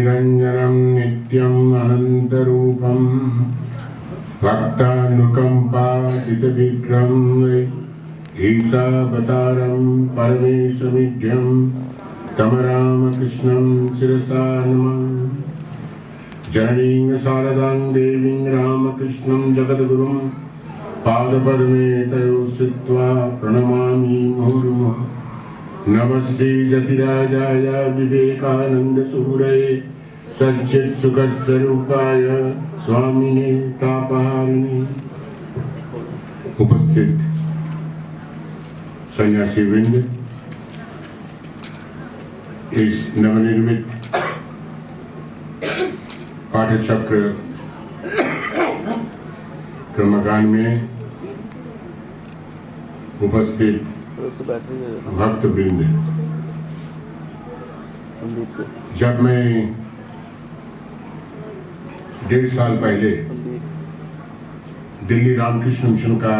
निरंजनं नित्यम् अनन्तरूपं भक्तानुकम्पादितविक्रं ईशावतारं परमेशमीड्यं तम रामकृष्णं शिरसा नमामि। जननीं शारदां देवीं रामकृष्णं जगद्गुरुं पादपद्मे तयो स्थित्वा प्रणमामि मुहुर्मुहुः। नमस्ते जतिराजाय विवेकानन्दसूरये सच्चित्सुखस्वरूपाय स्वामिने तापहारिणे। उपस्थित सन्यासी वृंद, इस नवनिर्मित पाठचक्र क्रमगान में उपस्थित भक्त वृंद, जब मैं 1.5 साल पहले दिल्ली रामकृष्ण मिशन का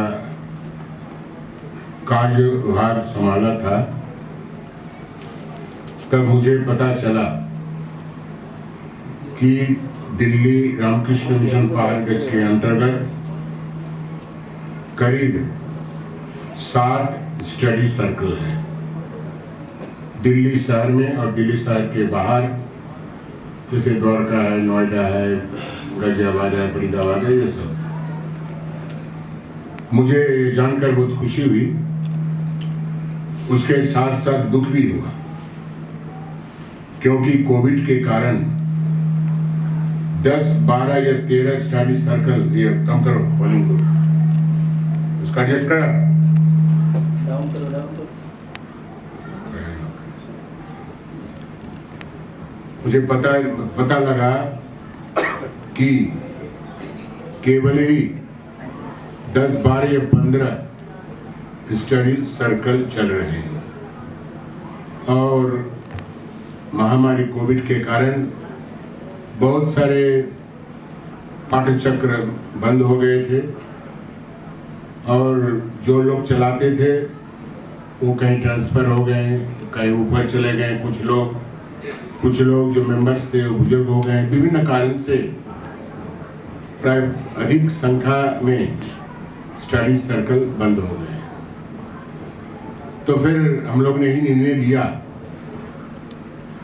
कार्यभार संभाला था, तब मुझे पता चला कि दिल्ली रामकृष्ण मिशन पहाड़गंज के अंतर्गत करीब 60 स्टडी सर्कल है, दिल्ली शहर में और दिल्ली शहर के बाहर, जैसे द्वारका है, नोएडा है, गाजियाबाद है, फरीदाबाद है, ये सब। मुझे जानकर बहुत खुशी हुई, उसके साथ साथ दुख भी हुआ, क्योंकि कोविड के कारण 10, 12 या 13 स्टडी सर्कल, ये कम करो वॉल्यूम को, उसका एडजस्ट करा, मुझे पता लगा कि केवल ही 10, 12 या 15 स्टडी सर्कल चल रहे हैं और महामारी कोविड के कारण बहुत सारे पाठचक्र बंद हो गए थे और जो लोग चलाते थे वो कहीं ट्रांसफर हो गए, कहीं ऊपर चले गए, कुछ लोग जो मेंबर्स थे वो बुजुर्ग हो गए, विभिन्न कारण से प्राय अधिक संख्या में स्टडी सर्कल बंद हो गए। तो फिर हम लोग ने ही निर्णय लिया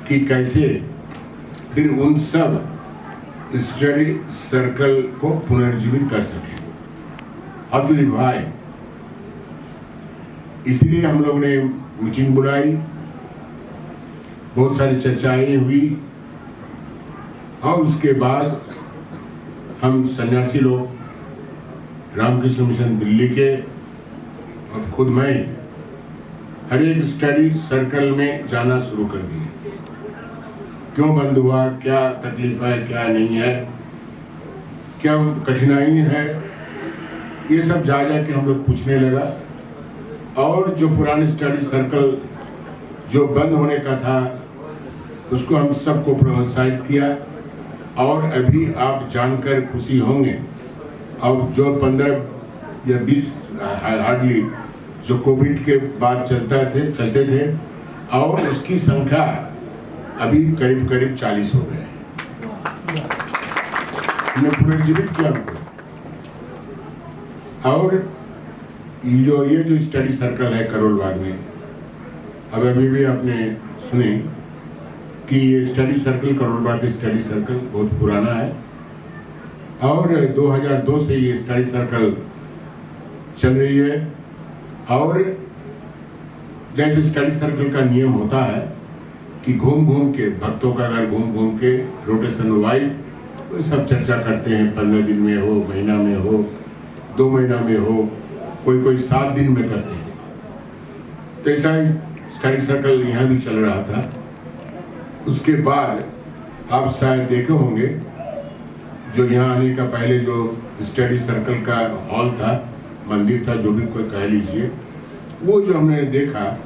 कि कैसे फिर उन सब स्टडी सर्कल को पुनर्जीवित कर सके, हाउ टू रिवाइव। इसलिए हम लोग ने मीटिंग बुलाई, बहुत सारी चर्चाएं हुई और उसके बाद हम सन्यासी लोग रामकृष्ण मिशन दिल्ली के और खुद मैं हर एक स्टडी सर्कल में जाना शुरू कर दिए। क्यों बंद हुआ, क्या तकलीफ है, क्या नहीं है, क्या कठिनाई है, ये सब जा के हम लोग पूछने लगा। और जो पुराने स्टडी सर्कल जो बंद होने का था उसको हम सबको प्रोत्साहित किया और अभी आप जानकर खुशी होंगे, और जो 15 या 20 हार्डली जो कोविड के बाद चलते थे और उसकी संख्या अभी करीब 40 हो गए। हमने पुनर्जीवित किया उनको। और ये जो स्टडी सर्कल है करोल बाग में, अब अभी भी आपने सुने कि ये स्टडी सर्कल करोल बाग के स्टडी सर्कल बहुत पुराना है और 2002 से ये स्टडी सर्कल चल रही है। और जैसे स्टडी सर्कल का नियम होता है कि घूम के भक्तों का घर घूम के रोटेशन वाइज वो सब चर्चा करते हैं, 15 दिन में हो, महीना में हो, 2 महीना में हो, कोई 7 दिन में करते हैं। तो ऐसा ही स्टडी सर्कल यहाँ भी चल रहा था। उसके बाद आप शायद देखे होंगे जो यहाँ आने का पहले जो स्टडी सर्कल का हॉल था, मंदिर था, जो भी कोई कह लीजिए, वो जो हमने देखा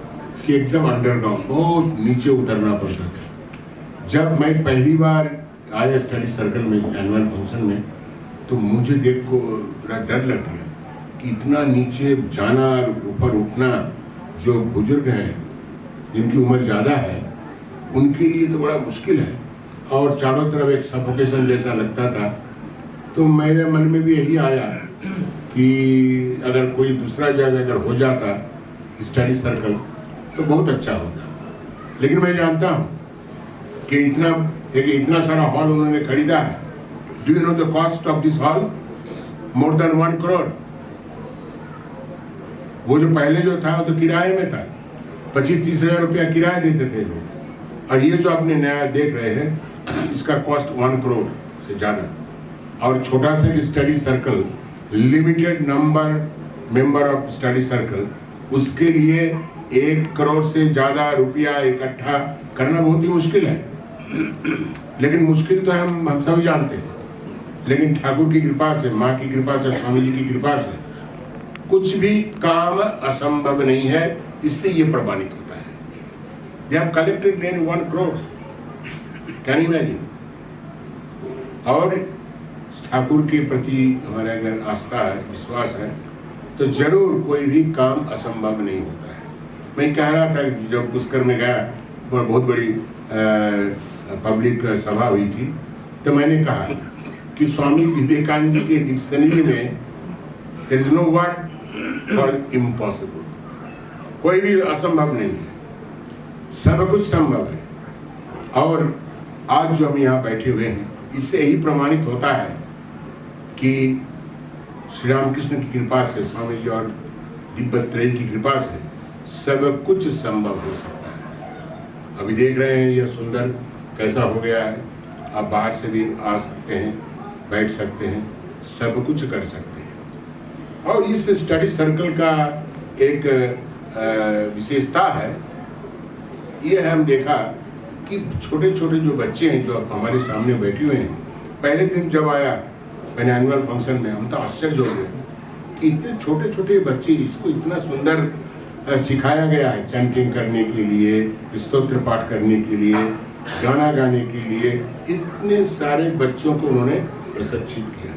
कि एकदम अंडरग्राउंड, बहुत नीचे उतरना पड़ता था। जब मैं पहली बार आया स्टडी सर्कल में, इस एनुअल फंक्शन में, तो मुझे देख को डर लग गया कि इतना नीचे जाना और ऊपर उठना। जो बुजुर्ग हैं जिनकी उम्र ज़्यादा है उनके लिए तो बड़ा मुश्किल है, और चारों तरफ एक सफोकेशन जैसा लगता था। तो मेरे मन में भी यही आया कि अगर कोई दूसरा जगह अगर हो जाता स्टडी सर्कल तो बहुत अच्छा होता। लेकिन मैं जानता हूँ कि इतना सारा हॉल उन्होंने खरीदा है। Do you know the cost of this hall? More than 1 crore. वो जो पहले जो था वो तो किराए में था, 25-30 हजार रुपया किराया देते थे लोग। और ये जो आपने नया देख रहे हैं इसका कॉस्ट 1 करोड़ से ज़्यादा। और छोटा सा study circle, limited number member of study circle, उसके लिए 1 करोड़ से ज़्यादा रुपया इकट्ठा करना बहुत ही मुश्किल है। लेकिन मुश्किल तो हम सब जानते हैं, लेकिन ठाकुर की कृपा से, माँ की कृपा से, स्वामी जी की कृपा से कुछ भी काम असंभव नहीं है। इससे ये प्रमाणित होता है। They have collected nearly 1 crore. Can you imagine? और ठाकुर के प्रति हमारा अगर आस्था है, विश्वास है, तो जरूर कोई भी काम असंभव नहीं होता है। मैं कह रहा था कि जब पुष्कर में गया, बहुत बड़ी पब्लिक सभा हुई थी, तो मैंने कहा कि स्वामी विवेकानंद जी के डिक्शनरी में there is no word called impossible. कोई भी असंभव नहीं है, सब कुछ संभव है। और आज जो हम यहाँ बैठे हुए हैं, इससे यही प्रमाणित होता है कि श्री रामकृष्ण की कृपा से, स्वामी जी और दिव्य त्रय की कृपा से सब कुछ संभव हो सकता है। अभी देख रहे हैं यह सुंदर कैसा हो गया है। आप बाहर से भी आ सकते हैं, बैठ सकते हैं, सब कुछ कर सकते हैं। और इस स्टडी सर्कल का एक विशेषता है, ये हम देखा कि छोटे छोटे जो बच्चे हैं जो हमारे सामने बैठे हुए हैं, पहले दिन जब आया मैंने एनुअल फंक्शन में, हम तो आश्चर्य हो गए कि इतने छोटे छोटे बच्चे, इसको इतना सुंदर सिखाया गया है चैंटिंग करने के लिए, स्तोत्र पाठ करने के लिए, गाना गाने के लिए। इतने सारे बच्चों को उन्होंने प्रशिक्षित किया।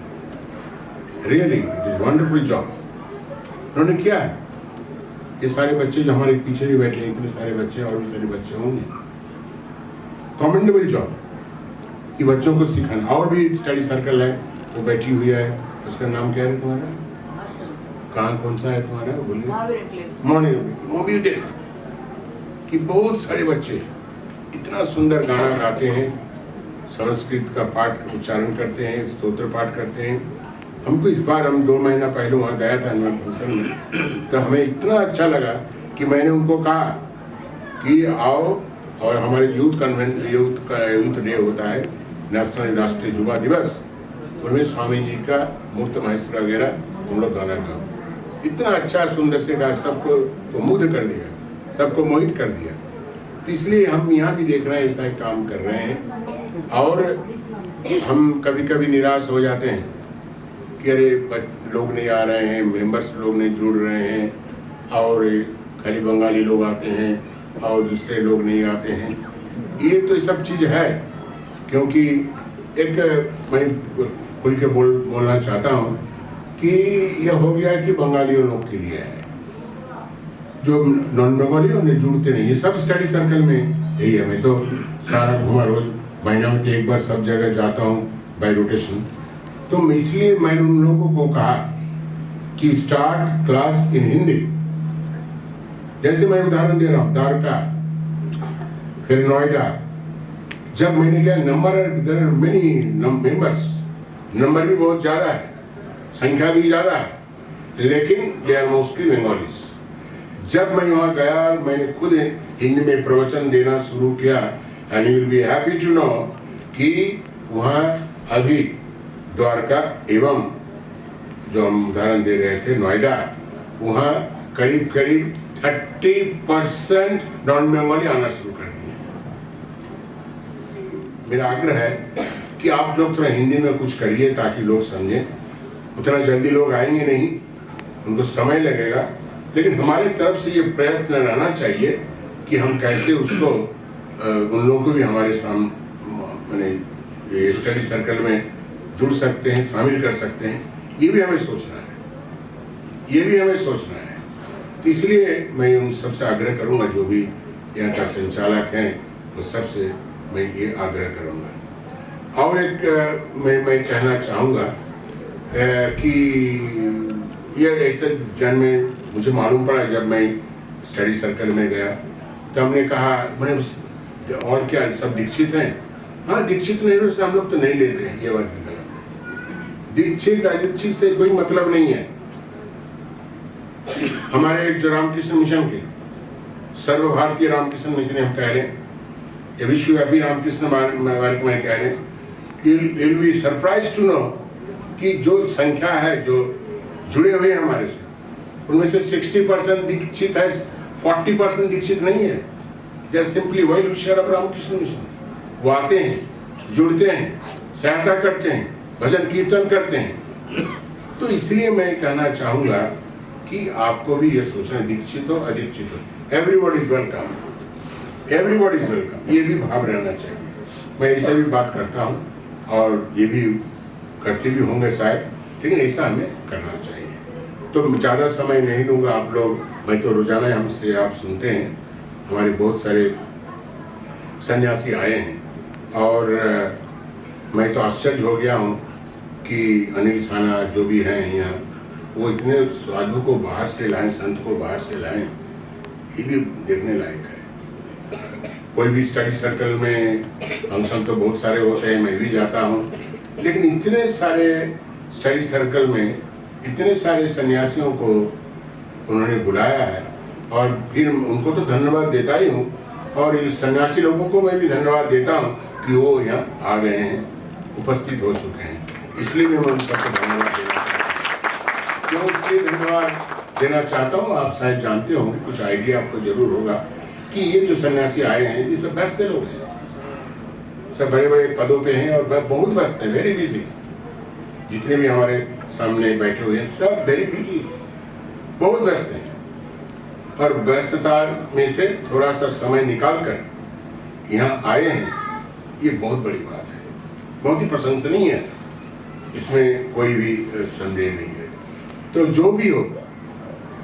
Really it is wonderful job उन्होंने किया है। ये सारे बच्चे जो हमारे पीछे भी बैठे हैं, इतने सारे बच्चे और भी सारे बच्चे होंगे। कमेंडेबल जॉब कि बच्चों को सिखाना। और भी स्टडी सर्कल है, वो बैठी हुई है, उसका नाम क्या है तुम्हारा? कहाँ, कौन सा है तुम्हारा? बोलिए। मॉर्निंग। वो भी देखा कि बहुत सारे बच्चे इतना सुंदर गाना गाते हैं, संस्कृत का पाठ उच्चारण करते हैं, स्तोत्र पाठ करते हैं। हमको इस बार, हम 2 महीना पहले वहाँ गया था एनुअल फंक्शन में, तो हमें इतना अच्छा लगा कि मैंने उनको कहा कि आओ, और हमारे यूथ डे होता है, नेशनल राष्ट्रीय युवा दिवस, उनमें स्वामी जी का मूर्त महेश्वर वगैरह हम लोग गाना गाओ। इतना अच्छा सुंदर से गा, सबको मुग्ध कर दिया, सबको मोहित कर दिया। तो इसलिए हम यहाँ भी देख रहे हैं, ऐसा काम कर रहे हैं। और हम कभी कभी निराश हो जाते हैं कि अरे लोग नहीं आ रहे हैं, मेंबर्स लोग नहीं जुड़ रहे हैं, और खाली बंगाली लोग आते हैं और दूसरे लोग नहीं आते हैं। ये तो सब चीज़ है, क्योंकि एक मैं खुल के बोलना चाहता हूँ कि यह हो गया कि बंगालियों लोग के लिए है, जो नॉन बंगाली उन्हें जुड़ते नहीं। ये सब स्टडी सर्कल में यही है। मैं तो सारा घूमा, रोज महीना में 1 बार सब जगह जाता हूँ बाय रोटेशन। तो इसलिए मैंने उन लोगों को कहा कि स्टार्ट क्लास इन हिंदी। जैसे मैं उदाहरण दे रहा हूँ, द्वारका, फिर नोएडा। जब मैंने क्या there are many members, number भी बहुत ज़्यादा है, संख्या भी ज़्यादा है, लेकिन दे आर मोस्टली बंगालीज। जब मैं वहाँ गया, मैंने खुद हिंदी में प्रवचन देना शुरू किया, and you will be happy to know कि वहाँ अभी द्वारका एवं जो हम उदाहरण दे रहे थे नोएडा, वहाँ करीब 30% नॉन बंगाली आना शुरू कर दिए। मेरा आग्रह है कि आप लोग थोड़ा हिंदी में कुछ करिए ताकि लोग समझें। उतना जल्दी लोग आएंगे नहीं, उनको समय लगेगा, लेकिन हमारी तरफ से ये प्रयत्न रहना चाहिए कि हम कैसे उसको उन लोगों को भी हमारे सामने स्टडी सर्कल में जुड़ सकते हैं, शामिल कर सकते हैं। ये भी हमें सोचना है, ये भी हमें सोचना है। तो इसलिए मैं उन सबसे आग्रह करूंगा, जो भी यहाँ का संचालक हैं, वो सबसे मैं ये आग्रह करूंगा और एक मैं कहना चाहूँगा कि ये ऐसे जन में मुझे मालूम पड़ा जब मैं स्टडी सर्कल में गया, तो हमने कहा मैंने और क्या सब दीक्षित हैं? हाँ, दीक्षित नहीं तो हम लोग तो नहीं लेते हैं, ये बात भी गलत है। दीक्षित अदीक्षित से कोई मतलब नहीं है। हमारे जो रामकृष्ण मिशन के सर्व भारतीय रामकृष्ण मिशन हम कह रहे हैं, ये विश्वव्यापी रामकृष्ण मार्ग में कह रहे हैं, you'll be surprised to know कि जो संख्या है जो जुड़े हुए हैं हमारे से, उनमें से 60% दीक्षित है, 40% दीक्षित नहीं है। They are simply well-wishers of Ramakrishna Mission. वो आते हैं, जुड़ते हैं, सहायता करते हैं, भजन कीर्तन करते हैं। तो इसलिए मैं कहना चाहूँगा कि आपको भी ये सोचना, दीक्षित हो अदीक्षित हो, everybody is welcome, everybody is welcome, ये भी भाव रहना चाहिए। मैं ऐसे भी बात करता हूँ और ये भी करते भी होंगे शायद, लेकिन ऐसा हमें करना चाहिए। तो ज़्यादा समय नहीं लूँगा आप लोग, मैं तो रोजाना हमसे आप सुनते हैं, हमारे बहुत सारे सन्यासी आए हैं और मैं तो आश्चर्य हो गया हूँ कि अनिल साना जो भी हैं यहाँ, वो इतने साधु को बाहर से लाएं, संत को बाहर से लाएं, ये भी देखने लायक है। कोई भी स्टडी सर्कल में फंक्शन तो बहुत सारे होते हैं, मैं भी जाता हूँ, लेकिन इतने सारे स्टडी सर्कल में इतने सारे सन्यासियों को उन्होंने बुलाया है और फिर उनको तो धन्यवाद देता ही हूँ, और इस सन्यासी लोगों को मैं भी धन्यवाद देता हूँ कि वो यहाँ आ गए हैं, उपस्थित हो चुके हैं। इसलिए मैं उन सबको धन्यवाद देना चाहता हूँ। क्यों इसलिए धन्यवाद देना चाहता हूँ, आप शायद जानते होंगे, कुछ आइडिया आपको जरूर होगा कि ये जो सन्यासी आए हैं ये सब व्यस्त लोग हैं, सब बड़े बड़े पदों पे हैं और बहुत व्यस्त हैं, वेरी बिजी। जितने भी हमारे सामने बैठे हुए हैं सब वेरी बिजी, बहुत व्यस्त हैं, और व्यस्तता में से थोड़ा सा समय निकाल कर यहाँ आए हैं, ये बहुत बड़ी बात है, बहुत ही प्रशंसनीय है, इसमें कोई भी संदेह नहीं है। तो जो भी हो,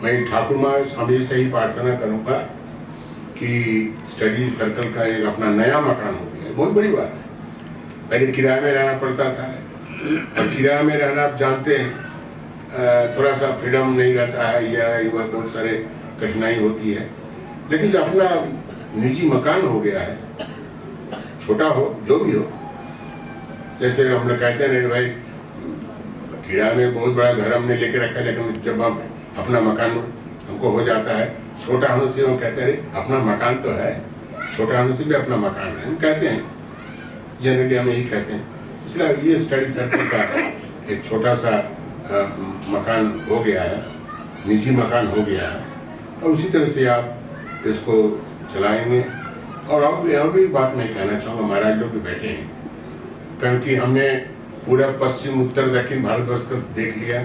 मैं ठाकुर माँ स्वामी से ही प्रार्थना करूँगा कि स्टडी सर्कल का एक अपना नया मकान हो गया, बहुत बड़ी बात है। पहले किराए में रहना पड़ता था, और किराए में रहना आप जानते हैं थोड़ा सा फ्रीडम नहीं रहता है, या बहुत सारे कठिनाई होती है। लेकिन जब अपना निजी मकान हो गया है, छोटा हो जो भी हो, जैसे हम लोग कहते हैं भाई किराए में बहुत बड़ा घर हमने लेके रखा है, लेकिन जब हम अपना मकान हमको हो जाता है, छोटा होने से हम कहते हैं अपना मकान तो है, छोटा होने से भी अपना मकान है, हम कहते हैं, जनरली हम यही कहते हैं। इसलिए ये स्टडी सर्कल का एक छोटा सा मकान हो गया है, निजी मकान हो गया है, और उसी तरह से आप इसको चलाएंगे। और भी बात मैं कहना चाहूँगा, महाराज लोग भी बैठे हैं, क्योंकि हमने पूरा पश्चिम उत्तर दक्षिण भारतवर्ष को देख लिया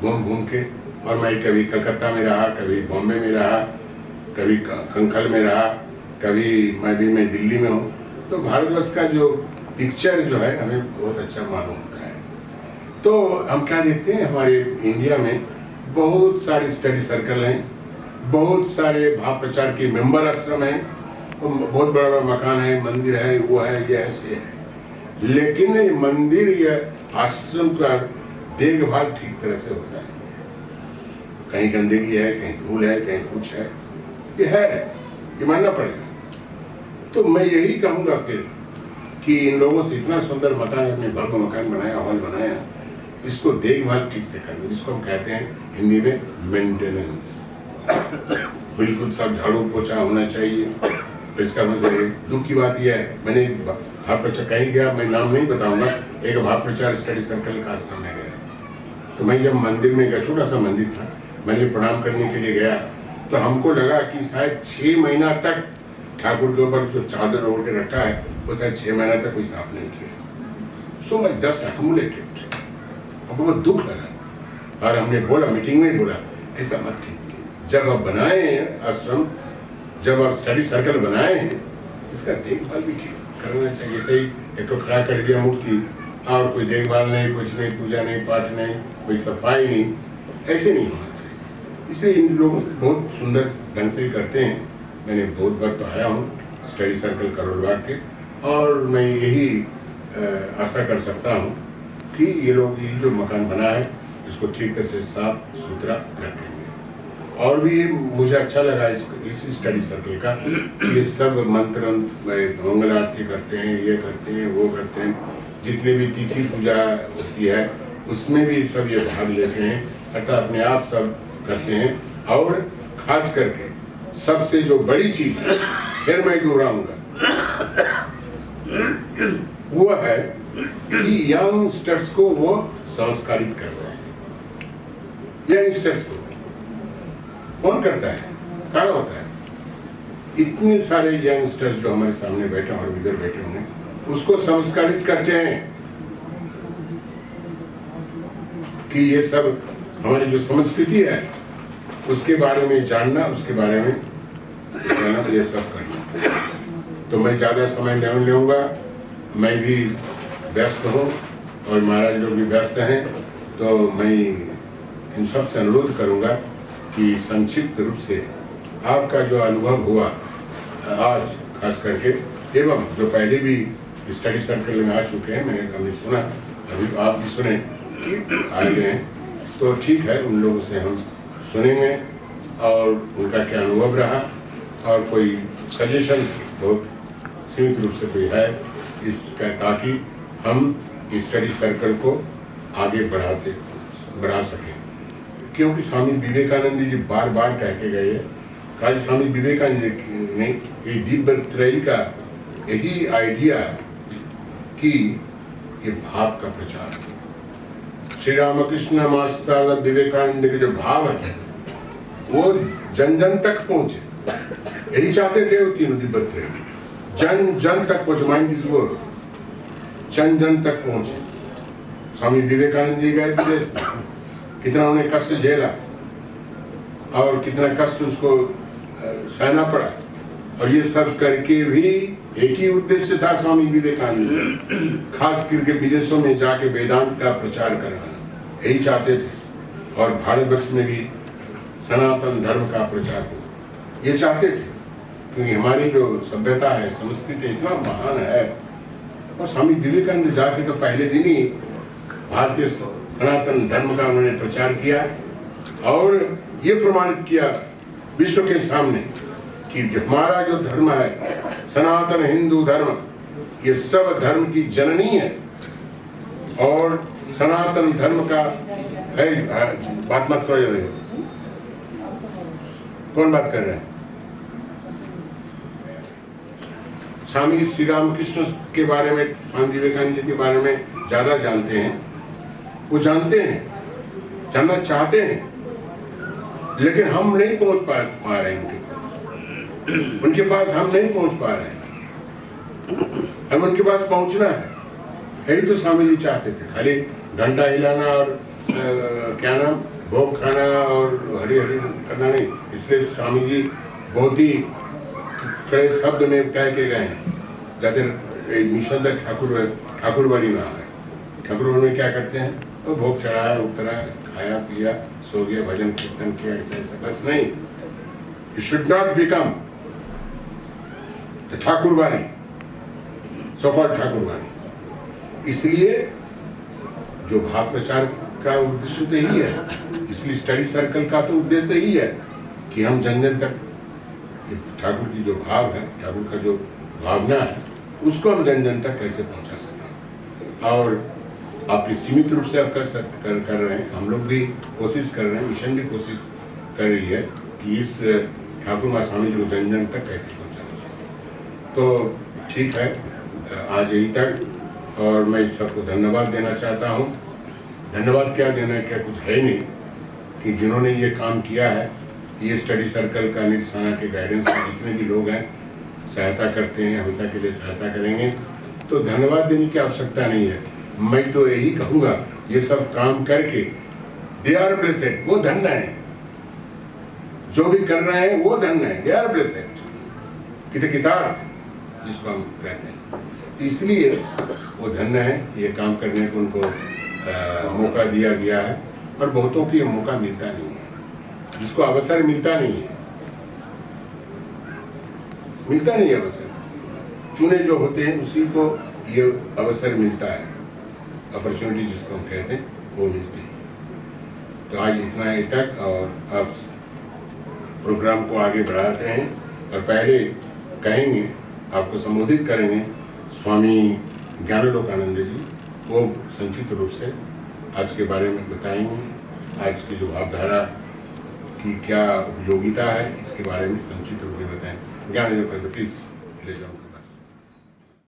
घूम घूम के, और मैं कभी कलकत्ता में रहा, कभी बॉम्बे में रहा, कभी कंखल में रहा, कभी मैं दिल्ली में हूँ। तो भारतवर्ष का जो पिक्चर जो है हमें बहुत अच्छा मालूम होता है। तो हम क्या देखते हैं, हमारे इंडिया में बहुत सारे स्टडी सर्कल हैं, बहुत सारे भाव प्रचार के मेंबर आश्रम हैं, बहुत बड़ा बड़ा मकान है, मंदिर है, वो है, ये ऐसे है, लेकिन मंदिर या आश्रम का देखभाल ठीक तरह से होता नहीं है। कहीं गंदगी है, कहीं धूल है, कहीं कुछ है, ये मानना पड़ेगा। तो मैं यही कहूँगा फिर कि इन लोगों से इतना सुंदर मकान, अपने भव्य मकान बनाया, हॉल बनाया, इसको देखभाल ठीक से करना, जिसको हम कहते हैं हिंदी में मेंटेनेंस। बिल्कुल सब झाड़ू पोछा होना चाहिए, इसका मतलब दुख की बात यह है, मैंने भाव प्रचार कहीं गया, मैं नाम नहीं बताऊंगा, एक भाव प्रचार स्टडी सर्कल का आश्रम में गया, तो मैं जब मंदिर में गया, छोटा सा मंदिर था, मैंने प्रणाम करने के लिए गया, तो हमको लगा कि शायद 6 महीना तक ठाकुर के ऊपर जो चादर ओढ़ के रखा है, वो शायद 6 महीना तक कोई साफ नहीं किया। सो मच डस्ट अक्यूमुलेटेड, हमको बहुत दुख लगा, और हमने बोला, मीटिंग में बोला, ऐसा मत कीजिए, जब आप बनाए आश्रम, जब आप स्टडी सर्कल बनाए हैं, इसका देखभाल भी ठीक करना चाहिए। जैसे ही एक तो खड़ा कर दिया मुक्ति, और कोई देखभाल नहीं, कुछ नहीं, पूजा नहीं, पाठ नहीं, कोई सफाई नहीं, ऐसे नहीं होना चाहिए। इसलिए इन लोगों से बहुत सुंदर ढंग से करते हैं। मैंने बहुत बार तो आया हूँ स्टडी सर्कल करोल बाग के, और मैं यही आशा कर सकता हूँ कि ये लोग ये जो मकान बना है इसको ठीक तरह से साफ सुथरा रखेंगे। और भी मुझे अच्छा लगा इस स्टडी सर्कल का, ये सब मंत्र मंगल आरती करते हैं, ये करते हैं, वो करते हैं, जितने भी तिथि पूजा होती है उसमें भी सब ये भाग लेते हैं, अर्थात अपने आप सब करते हैं। और खास करके सबसे जो बड़ी चीज है, फिर मैं दोहराऊंगा, वो है कि यंगस्टर्स को वो संस्कारित कर रहे हैं। यंगस्टर्स को कौन करता है, कहाँ होता है? इतने सारे यंगस्टर्स जो हमारे सामने बैठे और इधर बैठे होंगे, उसको संस्कारित करते हैं कि ये सब हमारी जो संस्कृति है उसके बारे में जानना, उसके बारे में जानना, ये सब करना। तो मैं ज़्यादा समय नहीं लूँगा, मैं भी व्यस्त हूँ और महाराज लोग भी व्यस्त हैं, तो मैं इन सब से अनुरोध करूँगा कि संक्षिप्त रूप से आपका जो अनुभव हुआ आज खास करके, एवं जो पहले भी स्टडी सर्कल में आ चुके हैं, हमने सुना, अभी आप भी सुने आए हैं, तो ठीक है, उन लोगों से हम सुनेंगे और उनका क्या अनुभव रहा, और कोई सजेशन बहुत सीमित रूप से कोई है इसका, ताकि हम स्टडी सर्कल को आगे बढ़ा सकें। क्योंकि स्वामी विवेकानंद जी बार बार कह के गए, आज स्वामी विवेकानंद जी ने ये दिव्य त्रयी का यही आइडिया कि ये भाव का प्रचार, श्री रामकृष्ण मास्टर विवेकानंद के जो भाव है वो जन जन तक पहुंचे, यही चाहते थे वो तीनों दिव्य त्रयी, जन जन तक पहुंचे, माइंड इज वर्ड, जन जन तक पहुंचे। स्वामी विवेकानंद जी गए विदेश में, कितना उन्हें कष्ट झेला और कितना कष्ट उसको सहना पड़ा, और ये सब करके भी एक ही उद्देश्य था स्वामी विवेकानंद, खास करके विदेशों में जाके वेदांत का प्रचार करना, यही चाहते थे। और भारतवर्ष में भी सनातन धर्म का प्रचार हो, ये चाहते थे, क्योंकि हमारी जो सभ्यता है, संस्कृति इतना महान है। और स्वामी विवेकानंद जाके तो पहले दिन ही भारतीय सनातन धर्म का उन्होंने प्रचार किया और ये प्रमाणित किया विश्व के सामने कि हमारा जो धर्म है, सनातन हिंदू धर्म, ये सब धर्म की जननी है, और सनातन धर्म का है। बात मत करो, कौन बात कर रहे हैं? स्वामी श्री रामकृष्ण के बारे में, स्वामी विवेकानंद जी के बारे में ज्यादा जानते हैं, वो जानते हैं, जानना चाहते हैं, लेकिन हम नहीं पहुंच पा रहे हैं उनके पास, हम नहीं पहुंच पा रहे हैं, हम उनके पास पहुंचना है। यही तो स्वामी जी चाहते थे, खाली घंटा हिलाना और क्या नाम, भोग खाना और हरी हरी करना नहीं। इसलिए स्वामी जी बहुत ही कड़े शब्द में कह के गए हैं, जैसे मिशन ठाकुरवाड़ी नाम है, ठाकुरवाड़ी में क्या करते हैं, वो भोग चढ़ाया, उतरा, खाया पिया, सो गया, भजन कीर्तन किया, ऐसा बस नहीं। It should not become the Thakurwadi, so called Thakurwadi. इसलिए जो भाव प्रचार का उद्देश्य तो यही है, इसलिए स्टडी सर्कल का तो उद्देश्य ही है कि हम जन जन तक ठाकुर की जो भाव है, ठाकुर का जो भावना है, उसको हम जन जन तक कैसे पहुंचा सकें। और आप सीमित रूप से आप कर रहे हैं, हम लोग भी कोशिश कर रहे हैं, मिशन भी कोशिश कर रही है कि इस ठाकुर माँ स्वामी जी को जन जन तक कैसे पहुँचाना चाहिए। तो ठीक है, आज यही तक, और मैं सबको धन्यवाद देना चाहता हूँ। धन्यवाद क्या देना है, क्या कुछ है नहीं, कि जिन्होंने ये काम किया है, ये स्टडी सर्कल का निर्देशाना के गाइडेंस में जितने भी लोग हैं सहायता करते हैं, हमेशा के लिए सहायता करेंगे, तो धन्यवाद देने की आवश्यकता नहीं है। मैं तो यही कहूँगा, ये सब काम करके दे आर ब्लेसेड, वो धन्य है, जो भी कर रहे हैं वो धन्य है, दे आर ब्लेसेड, कृतार्थ जिसको हम कहते हैं। इसलिए वो धन्य है, ये काम करने को उनको मौका दिया गया है, और बहुतों को ये मौका मिलता नहीं है, जिसको अवसर मिलता नहीं है, मिलता नहीं है अवसर, चुने जो होते हैं उसी को ये अवसर मिलता है, अपॉर्चुनिटी जिसको हम कहते हैं, वो मिलती है। तो आज इतना ही तक, और अब प्रोग्राम को आगे बढ़ाते हैं और पहले कहेंगे, आपको संबोधित करेंगे स्वामी ज्ञानालोकानंद जी। वो संक्षिप्त रूप से आज के बारे में बताएंगे, आज की जो भावधारा की क्या उपयोगिता है इसके बारे में संक्षिप्त रूप में बताएंगे। ज्ञानालोकानंद प्लीज ले जाओ।